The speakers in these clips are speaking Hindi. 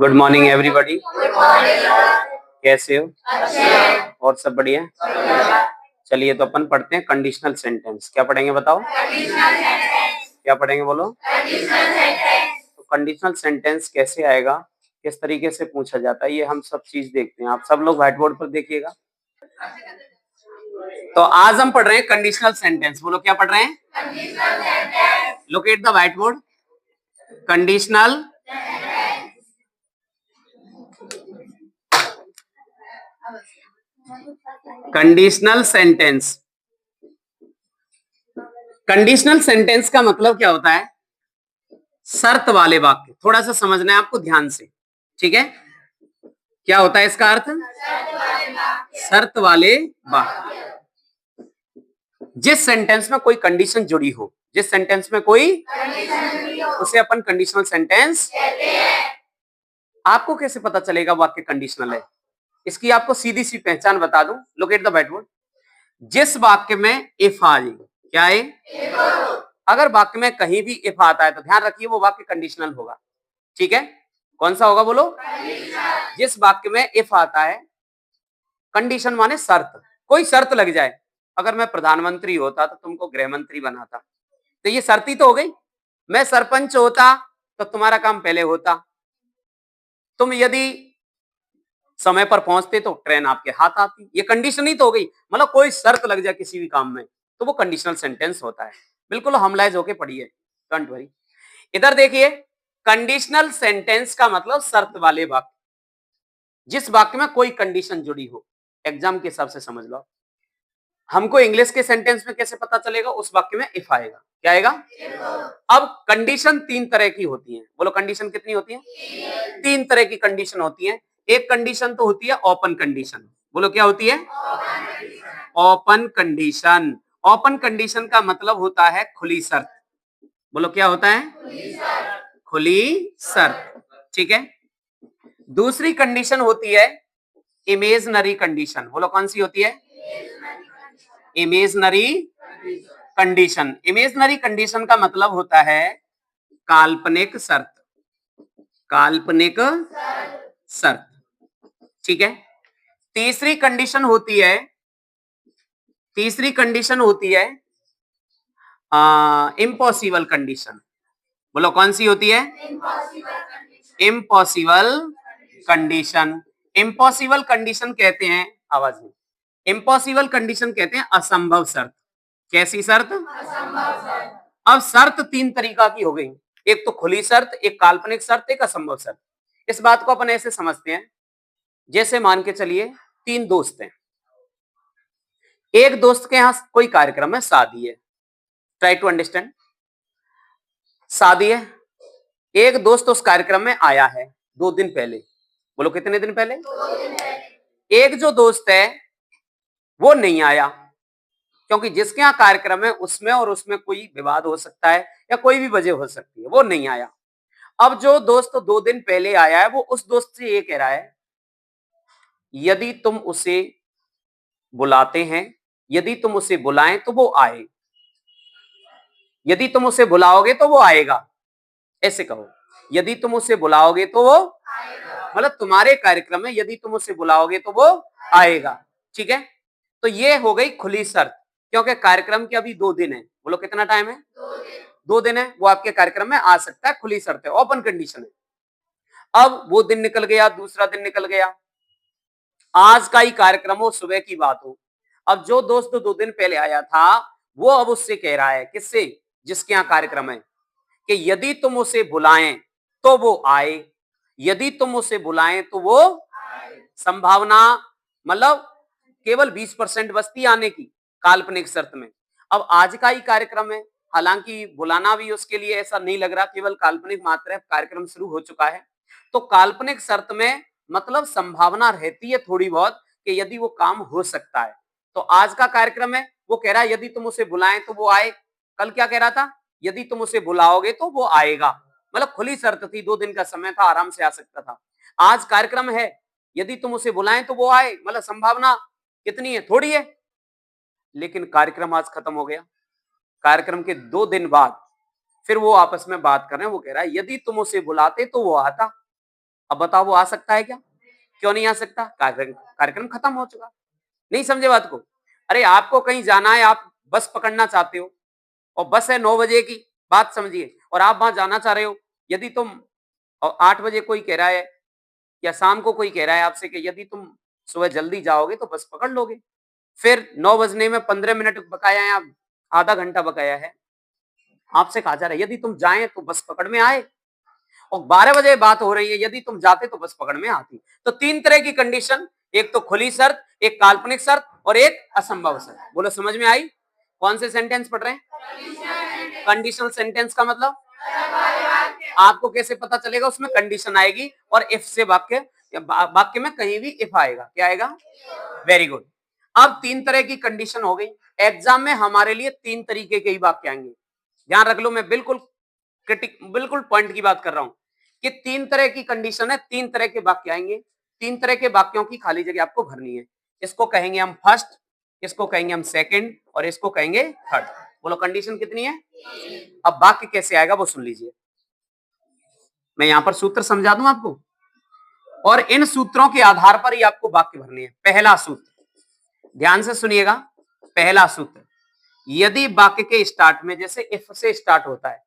Good morning everybody. कैसे हो? और सब बढ़िया? चलिए तो अपन पढ़ते हैं कंडीशनल सेंटेंस। क्या पढ़ेंगे बताओ? क्या पढ़ेंगे बोलो? तो कंडीशनल सेंटेंस कैसे आएगा, किस तरीके से पूछा जाता है, ये हम सब चीज देखते हैं। आप सब लोग व्हाइट बोर्ड पर देखिएगा। तो आज हम पढ़ रहे हैं कंडीशनल सेंटेंस। बोलो क्या पढ़ रहे हैं? Locate the white board. Conditional sentence. Conditional sentence का मतलब क्या होता है? शर्त वाले वाक्य। थोड़ा सा समझना है आपको ध्यान से, ठीक है? क्या होता है इसका अर्थ? शर्त वाले वाक्य। जिस सेंटेंस में कोई कंडीशन जुड़ी हो, जिस सेंटेंस में कोई उसे अपन कंडीशनल सेंटेंस कहते हैं। आपको कैसे पता चलेगा वाक्य कंडीशनल है? इसकी आपको सीधी सी पहचान बता दूं। Locate the white board. जिस वाक्य में इफ आ जाए, क्या है? अगर वाक्य में कहीं भी इफ आता है तो ध्यान रखिए वो वाक्य कंडीशनल होगा, ठीक है? कौन सा होगा बोलो? जिस वाक्य में इफ आता है, कंडीशन माने शर्त, कोई शर्त लग जाए। अगर मैं प्रधानमंत्री होता तो तुमको गृह मंत्री बनाता, तो ये शर्त ही तो हो गई। मैं सरपंच होता तो तुम्हारा काम पहले होता। तुम यदि समय पर पहुंचते तो ट्रेन आपके हाथ आती। ये कंडीशन ही तो हो गई। मतलब कोई शर्त लग जाए किसी भी काम में तो वो कंडीशनल सेंटेंस होता है। बिल्कुल हमलाइज होके पढ़िए, डोंट वरी। इधर देखिए, कंडीशनल सेंटेंस का मतलब शर्त वाले वाक्य, जिस वाक्य में कोई कंडीशन जुड़ी हो। एग्जाम के हिसाब से समझ लो। हमको इंग्लिश के सेंटेंस में कैसे पता चलेगा? उस वाक्य में इफ आएगा। क्या आएगा? अब कंडीशन तीन तरह की होती है। बोलो कंडीशन कितनी होती है? तीन तरह की कंडीशन होती है। एक कंडीशन तो होती है ओपन कंडीशन। बोलो क्या होती है? Open condition. ओपन कंडीशन का मतलब होता है खुली शर्त। बोलो क्या होता है? खुली शर्त, ठीक है? दूसरी कंडीशन होती है इमेजनरी कंडीशन। बोलो कौन सी होती है? Imaginary condition. इमेजनरी कंडीशन का मतलब होता है काल्पनिक शर्त। काल्पनिक शर्त, ठीक है? तीसरी कंडीशन होती है इम्पॉसिबल कंडीशन। बोलो कौन सी होती है? Impossible condition. इम्पॉसिबल कंडीशन कहते हैं, आवाज नहीं, इम्पॉसिबल कंडीशन कहते हैं असंभव शर्त। कैसी शर्त? अब शर्त तीन तरीका की हो गई। एक तो खुली शर्त, एक काल्पनिक शर्त, एक असंभव शर्त। इस बात को अपन ऐसे समझते हैं, जैसे मान के चलिए तीन दोस्त हैं। एक दोस्त के यहां कोई कार्यक्रम है, शादी है। Try to understand. शादी है, एक दोस्त उस कार्यक्रम में आया है 2 दिन पहले। बोलो कितने दिन पहले? 2 दिन पहले। एक जो दोस्त है वो नहीं आया, क्योंकि जिसके यहाँ कार्यक्रम है उसमें और उसमें कोई विवाद हो सकता है या कोई भी वजह हो सकती है, वो नहीं आया। अब जो दोस्त 2 दिन पहले आया है वो उस दोस्त से ये कह रहा है, यदि तुम उसे बुलाते हैं, यदि तुम उसे बुलाएं तो वो आए, यदि तुम उसे बुलाओगे तो वो आएगा। ऐसे कहो, यदि तुम उसे बुलाओगे तो वो आएगा। मतलब तुम्हारे कार्यक्रम में यदि तुम उसे बुलाओगे तो वो आएगा, ठीक है? तो ये हो गई खुली शर्त, क्योंकि कार्यक्रम के अभी 2 दिन है। बोलो कितना टाइम है? 2 दिन है, वो आपके कार्यक्रम में आ सकता है। खुली शर्त है, ओपन कंडीशन है। अब वो दिन निकल गया, दूसरा दिन निकल गया, आज का ही कार्यक्रम हो, सुबह की बात हो। अब जो दोस्त 2 दिन पहले आया था वो अब उससे कह रहा है, किससे? जिसके यहाँ कार्यक्रम है, कि यदि तुम उसे बुलाएं तो वो आए, यदि तुम उसे बुलाएं तो वो आए। संभावना मतलब केवल 20% बचती आने की काल्पनिक शर्त में। अब आज का ही कार्यक्रम है, हालांकि बुलाना भी उसके लिए ऐसा नहीं लग रहा, केवल काल्पनिक मात्र है, कार्यक्रम शुरू हो चुका है। तो काल्पनिक शर्त में मतलब संभावना रहती है थोड़ी बहुत कि यदि वो काम हो सकता है। तो आज का कार्यक्रम है, वो कह रहा है यदि तुम उसे बुलाएं तो वो आए। कल क्या कह रहा था? यदि तुम उसे बुलाओगे तो वो आएगा। मतलब खुली शर्त थी, 2 दिन का समय था, आराम से आ सकता था। आज कार्यक्रम है, यदि तुम उसे बुलाएं तो वो आए, मतलब संभावना कितनी है, थोड़ी है। लेकिन कार्यक्रम आज खत्म हो गया। कार्यक्रम के 2 दिन बाद फिर वो आपस में बात कर रहे हैं। वो कह रहा है यदि तुम उसे बुलाते तो वो आता। अब बताओ वो आ सकता है क्या? क्यों नहीं आ सकता? कार्यक्रम खत्म हो चुका। नहीं समझे बात को? अरे आपको कहीं जाना है, आप बस पकड़ना चाहते हो और बस है 9 बजे की, बात समझिए, और आप वहां जाना चाह रहे हो। यदि तुम 8 बजे कोई कह रहा है या शाम को कोई कह रहा है आपसे कि यदि तुम सुबह जल्दी जाओगे तो बस पकड़ लोगे। फिर 9 बजने में 15 मिनट बकाया है, या आधा घंटा बकाया है। आपसे कहा जा रहा है यदि तुम जाएं तो बस पकड़ में आए, और 12 बजे बात हो रही है यदि तुम जाते तो बस पकड़ में आती। तो 3 तरह की कंडीशन, एक तो खुली शर्त, एक काल्पनिक शर्त और एक असंभव शर्त। बोलो समझ में आई? कौन से सेंटेंस पढ़ रहे हैं? कंडीशनल सेंटेंस का मतलब आपको कैसे पता चलेगा? उसमें कंडीशन आएगी और इफ से वाक्य वाक्य में कहीं भी इफ आएगा। क्या आएगा? Very good. अब 3 तरह की कंडीशन हो गई। एग्जाम में हमारे लिए 3 तरीके के ही वाक्य आएंगे। ध्यान रख लो, मैं बिल्कुल पॉइंट की बात कर रहा हूं कि 3 तरह की कंडीशन है, 3 तरह के वाक्य आएंगे। 3 तरह के वाक्यों की खाली जगह आपको भरनी है। इसको कहेंगे हम फर्स्ट, इसको कहेंगे हम सेकंड और इसको कहेंगे थर्ड। बोलो कंडीशन कितनी है? अब वाक्य कैसे आएगा वो सुन लीजिए। मैं यहां पर सूत्र समझा दूं आपको, और इन सूत्रों के आधार पर ही आपको वाक्य भरने हैं। पहला सूत्र, ध्यान से सुनिएगा। पहला सूत्र, यदि वाक्य के स्टार्ट में, जैसे इफ से स्टार्ट होता है,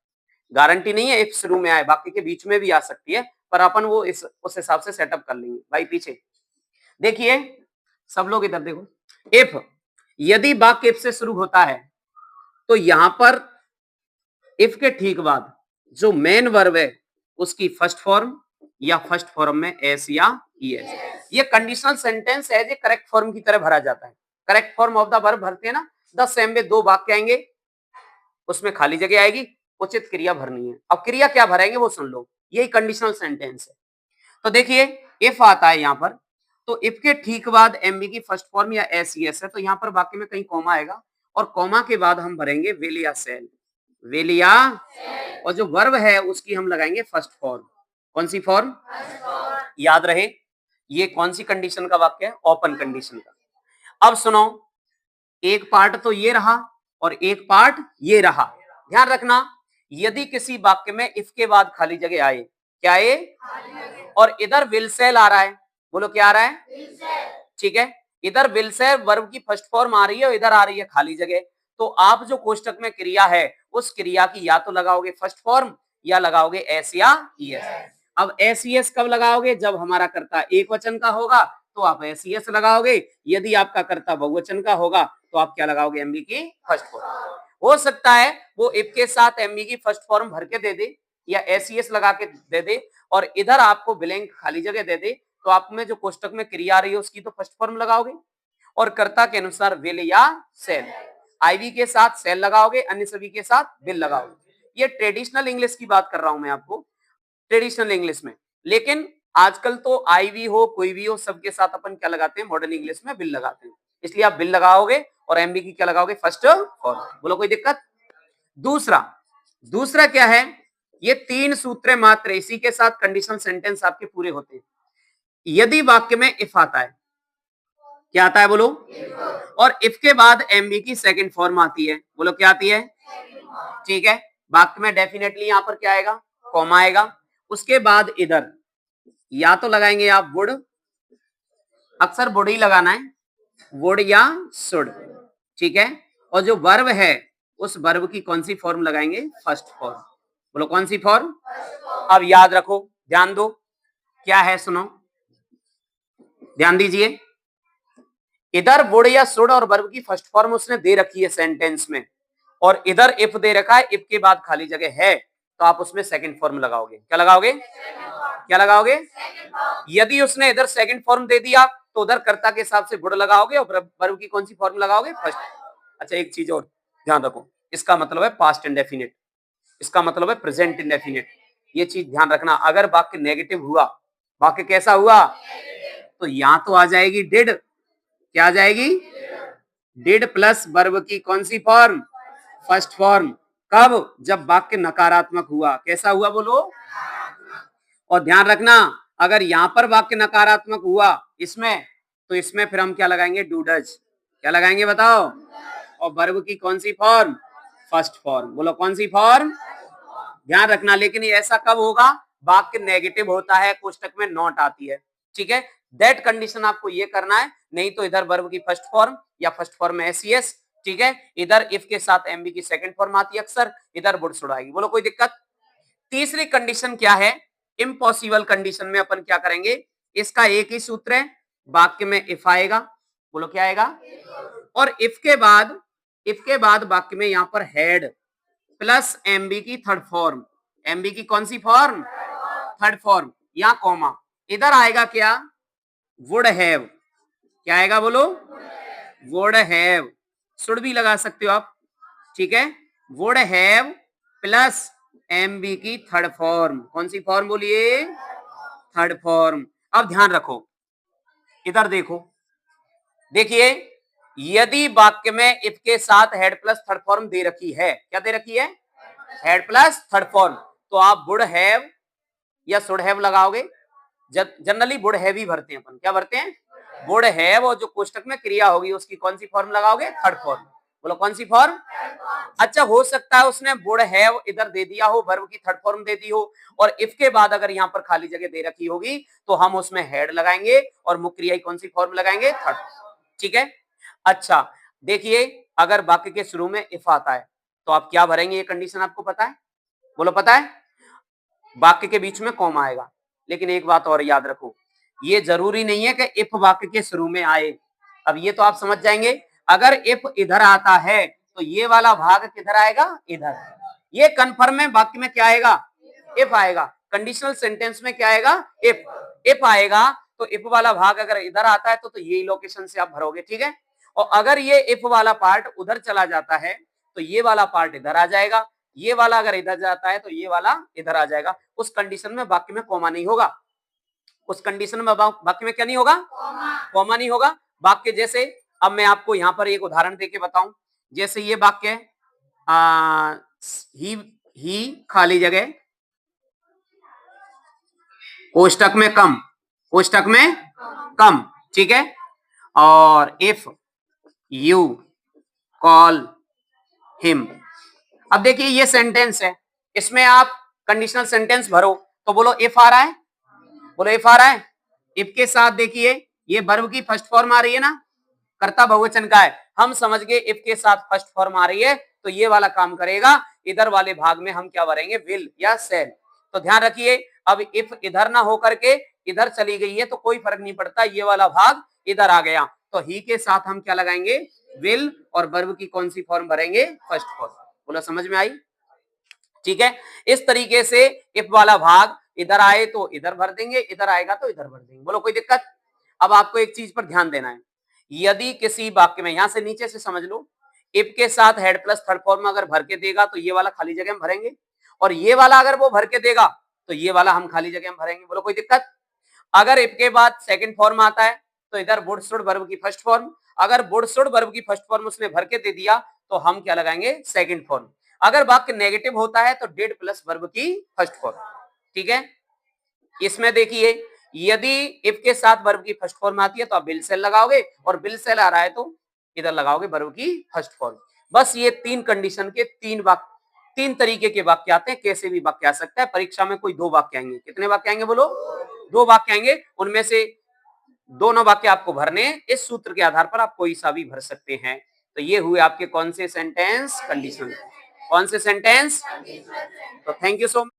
गारंटी नहीं है इफ शुरू में आए, वाक्य के बीच में भी आ सकती है, पर अपन वो उस हिसाब से सेटअप कर लेंगे। भाई पीछे देखिए, सब लोग इधर देखो। इफ, यदि वाक्य इफ से शुरू होता है तो यहां पर इफ के ठीक बाद जो मेन वर्ब है उसकी फर्स्ट फॉर्म या फर्स्ट फॉर्म में एस या ईएस। ये कंडीशनल सेंटेंस है, ये करेक्ट फॉर्म की तरह भरा जाता है। Correct form of the verb भरते हैं ना, 10 सेम में 2 वाक्य आएंगे, उसमें खाली जगह आएगी, उचित क्रिया भरनी है। अब क्रिया क्या भरेंगे वो सुन लो, यही कंडीशनल सेंटेंस है। तो देखिए इफ आता है यहाँ पर, तो इफ के ठीक बाद एमबी की फर्स्ट फॉर्म या एस ईएस है, तो यहाँ पर वाक्य में कहीं कॉमा आएगा और कॉमा के बाद हम भरेंगे विल या सेल। विल या, और जो वर्ब है उसकी हम लगाएंगे फर्स्ट फॉर्म। कौन सी फॉर्म? याद रहे ये कौन सी कंडीशन का वाक्य है? ओपन कंडीशन का। अब सुनो, एक पार्ट तो ये रहा और एक पार्ट ये रहा। ध्यान रखना, यदि किसी वाक्य में इफ के बाद खाली जगह आए, क्या आए? और इधर विल सेल आ रहा है, बोलो क्या आ रहा है? ठीक है, इधर विल से वर्ब की फर्स्ट फॉर्म आ रही है और इधर आ रही है खाली जगह। तो आप जो कोष्टक में क्रिया है उस क्रिया की या तो लगाओगे फर्स्ट फॉर्म या लगाओगे एस या ईएस। अब एस ईएस कब लगाओगे? जब हमारा कर्ता एक वचन का होगा तो आप एस ईएस लगाओगे। यदि आपका कर्ता बहुवचन का होगा तो आप क्या लगाओगे? एमबी की फर्स्ट फॉर्म। हो सकता है वो इफ के साथ एमबी की फर्स्ट फॉर्म भर के दे दे या एस ईएस लगा के दे दे और इधर आपको ब्लैंक खाली जगह दे दे, तो आप में जो कोष्टक में क्रिया आ रही है उसकी तो फर्स्ट फॉर्म लगाओगे और कर्ता के अनुसार विल या सेल। आईवी के साथ सेल लगाओगे, अन्य सभी के साथ विल लगाओगे। ये ट्रेडिशनल इंग्लिश की बात कर रहा हूं मैं आपको, ट्रेडिशनल इंग्लिश में। लेकिन आजकल तो आईवी हो कोई भी हो, सबके साथ अपन क्या लगाते हैं? मॉडर्न इंग्लिश में विल लगाते हैं। इसलिए आप विल लगाओगे और एमबी की क्या लगाओगे? First form. बोलो कोई दिक्कत? दूसरा, दूसरा क्या है? ये 3 सूत्र मात्र, इसी के साथ कंडीशनल सेंटेंस आपके पूरे होते हैं। यदि वाक्य में इफ आता है, क्या आता है बोलो? और इफ के बाद एमबी की सेकंड फॉर्म आती है, बोलो क्या आती है? ठीक है, वाक्य में डेफिनेटली यहां पर क्या आएगा? कॉमा आएगा। उसके बाद इधर या तो लगाएंगे आप वुड, अक्सर वुड ही लगाना है, वुड या शुड। ठीक है, और जो वर्ब है उस वर्ब की कौन सी फॉर्म लगाएंगे? First form. बोलो कौन सी फॉर्म? अब याद रखो, ध्यान दो, क्या है सुनो, ध्यान दीजिए। इधर वुड या शुड और वर्ब की फर्स्ट फॉर्म उसने दे रखी है सेंटेंस में, और इधर इफ दे रखा है, इफ के बाद खाली जगह है, तो आप उसमें सेकंड फॉर्म लगाओगे। क्या लगाओगे? क्या लगाओगे? यदि उसने इधर सेकंड फॉर्म दे दिया तो उधर कर्ता के हिसाब से वुड लगाओगे और वर्ब की कौन सी फॉर्म लगाओगे? फर्स्ट। अच्छा एक चीज और ध्यान रखो, इसका मतलब है पास्ट इंडेफिनिट, इसका मतलब है प्रेजेंट इंडेफिनिट। ये चीज ध्यान रखना, अगर वाक्य नेगेटिव हुआ, वाक्य कैसा हुआ, तो यहां तो आ जाएगी डिड। क्या आ जाएगी? डिड प्लस वर्ब की कौन सी फॉर्म? First form. कब? जब वाक्य नकारात्मक हुआ। कैसा हुआ बोलो? और ध्यान रखना, अगर यहां पर वाक्य नकारात्मक हुआ इसमें, तो इसमें फिर हम क्या लगाएंगे, डू डज। क्या लगाएंगे बताओ? और वर्ब की कौन सी फॉर्म? First form. बोलो कौन सी फॉर्म? ध्यान रखना, लेकिन ये ऐसा कब होगा? वाक्य नेगेटिव होता है, कोष्टक में नॉट आती है, ठीक है। दैट कंडीशन आपको ये करना है, नहीं तो इधर वर्ब की फर्स्ट फॉर्म या फर्स्ट फॉर्म में एसईएस, ठीक है। इधर इफ के साथ एमबी की सेकंड फॉर्म आती है अक्सर, इधर वुड शुड आएगी। बोलो कोई दिक्कत? तीसरी कंडीशन क्या है? इम्पॉसिबल कंडीशन में अपन क्या करेंगे, इसका एक ही सूत्र है, वाक्य में इफ आएगा। बोलो क्या आएगा? और इफ के बाद वाक्य में यहां पर हैड प्लस एमबी की थर्ड फॉर्म। एमबी की कौन सी फॉर्म? Third form. यहां कॉमा, इधर आएगा क्या? Would have. क्या आएगा बोलो? Would have. शुड भी लगा सकते हो आप, ठीक है। वुड हैव प्लस एमबी की थर्ड फॉर्म। कौन सी फॉर्म बोलिए? Third form. अब ध्यान रखो, इधर देखो, देखिए, यदि वाक्य में इफ के साथ हेड प्लस थर्ड फॉर्म दे रखी है, क्या दे रखी है? हेड प्लस थर्ड फॉर्म, तो आप वुड हैव या शुड हैव लगाओगे। जनरली वुड हैव ही भरते हैं अपन। क्या भरते हैं? वुड हैव, और जो कोष्टक में क्रिया होगी उसकी कौन सी फॉर्म लगाओगे? Third form. बोलो कौन सी फॉर्म? अच्छा, हो सकता है उसने वुड हैव इधर दे दिया हो, वर्ब की थर्ड फॉर्म दे दी हो, और इफ के बाद अगर यहाँ पर खाली जगह दे रखी होगी तो हम उसमें हेड लगाएंगे और मुख्य क्रिया कौन सी फॉर्म लगाएंगे? थर्ड। ठीक है। अच्छा, देखिए, अगर वाक्य के शुरू में इफ आता है तो आप क्या भरेंगे? ये कंडीशन आपको पता है? बोलो पता है? वाक्य के बीच में कॉमा आएगा। लेकिन एक बात और याद रखो, ये जरूरी नहीं है कि इफ वाक्य के शुरू में आए। अब ये तो आप समझ जाएंगे, अगर इफ इधर आता है तो ये वाला भाग किधर आएगा? इधर। ये कन्फर्म है, वाक्य में क्या आएगा? इफ आएगा। कंडीशनल सेंटेंस में क्या आएगा? इफ। इफ आएगा, तो इफ वाला भाग अगर इधर आता है तो ये लोकेशन से आप भरोगे, ठीक है। और अगर ये इफ वाला पार्ट उधर चला जाता है तो ये वाला पार्ट इधर आ जाएगा, ये वाला अगर इधर जाता है तो ये वाला इधर आ जाएगा। उस कंडीशन में वाक्य में कॉमा नहीं होगा। उस कंडीशन में वाक्य में क्या नहीं होगा? कॉमा नहीं होगा। वाक्य जैसे, अब मैं आपको यहां पर एक उदाहरण देके बताऊं। जैसे ये वाक्य है, ही खाली जगह कोष्टक में कम, कोष्टक में कम, ठीक है। और इफ यू कॉल हिम। अब देखिए ये सेंटेंस है, इसमें आप कंडीशनल सेंटेंस भरो, तो बोलो इफ आ रहा है। बोलो इफ आ रहा है। इफ के साथ देखिए ये वर्ब की फर्स्ट फॉर्म आ रही है ना, कर्ता बहुवचन का है। हम समझ गए इफ के साथ फर्स्ट फॉर्म आ रही है तो ये वाला काम करेगा। इधर वाले भाग में हम क्या भरेंगे? विल या सेल। तो ध्यान रखिए, अब इफ इधर ना होकर के इधर चली गई है तो कोई फर्क नहीं पड़ता, ये वाला भाग इधर आ गया तो ही के साथ हम क्या लगाएंगे? विल, और वर्ब की कौन सी फॉर्म भरेंगे? First form. बोला समझ में आई? ठीक है। इस तरीके से इफ वाला भाग इधर आए तो इधर भर देंगे, इधर आएगा तो इधर भर देंगे। बोलो कोई दिक्कत? अब आपको एक चीज पर ध्यान देना है, यदि किसी वाक्य में, यहां से नीचे से समझ लो, इफ के साथ हेड प्लस थर्ड फॉर्म अगर भर के देगा तो ये वाला खाली जगह हम भरेंगे, और ये वाला अगर वो भर के देगा तो ये वाला हम खाली जगह में भरेंगे। बोलो कोई दिक्कत? अगर इफ के बाद सेकंड फॉर्म आता है तो इधर वुड शुड वर्ब की फर्स्ट फॉर्म, अगर वुड शुड वर्ब की फर्स्ट फॉर्म उसने भर के दे दिया तो हम क्या लगाएंगे? Second form. अगर वाक्य नेगेटिव होता है तो डिड प्लस वर्ब की फर्स्ट फॉर्म, ठीक है। इसमें देखिए, यदि इफ के साथ वर्ब की फर्स्ट फॉर्म आती है तो आप विल सेल लगाओगे, और विल सेल आ रहा है तो इधर लगाओगे वर्ब की फर्स्ट फॉर्म। बस ये तीन कंडीशन के तीन तरीके के वाक्य आते हैं, कैसे भी वाक्य आ सकता है। परीक्षा में कोई दो वाक्य आएंगे। कितने वाक्य आएंगे बोलो? दो वाक्य आएंगे, उनमें से दोनों वाक्य आपको भरने, इस सूत्र के आधार पर आप कोई सा भी भर सकते हैं। तो ये हुए आपके कौन से सेंटेंस? कंडीशनल। कौन से सेंटेंस? तो थैंक यू सो मच।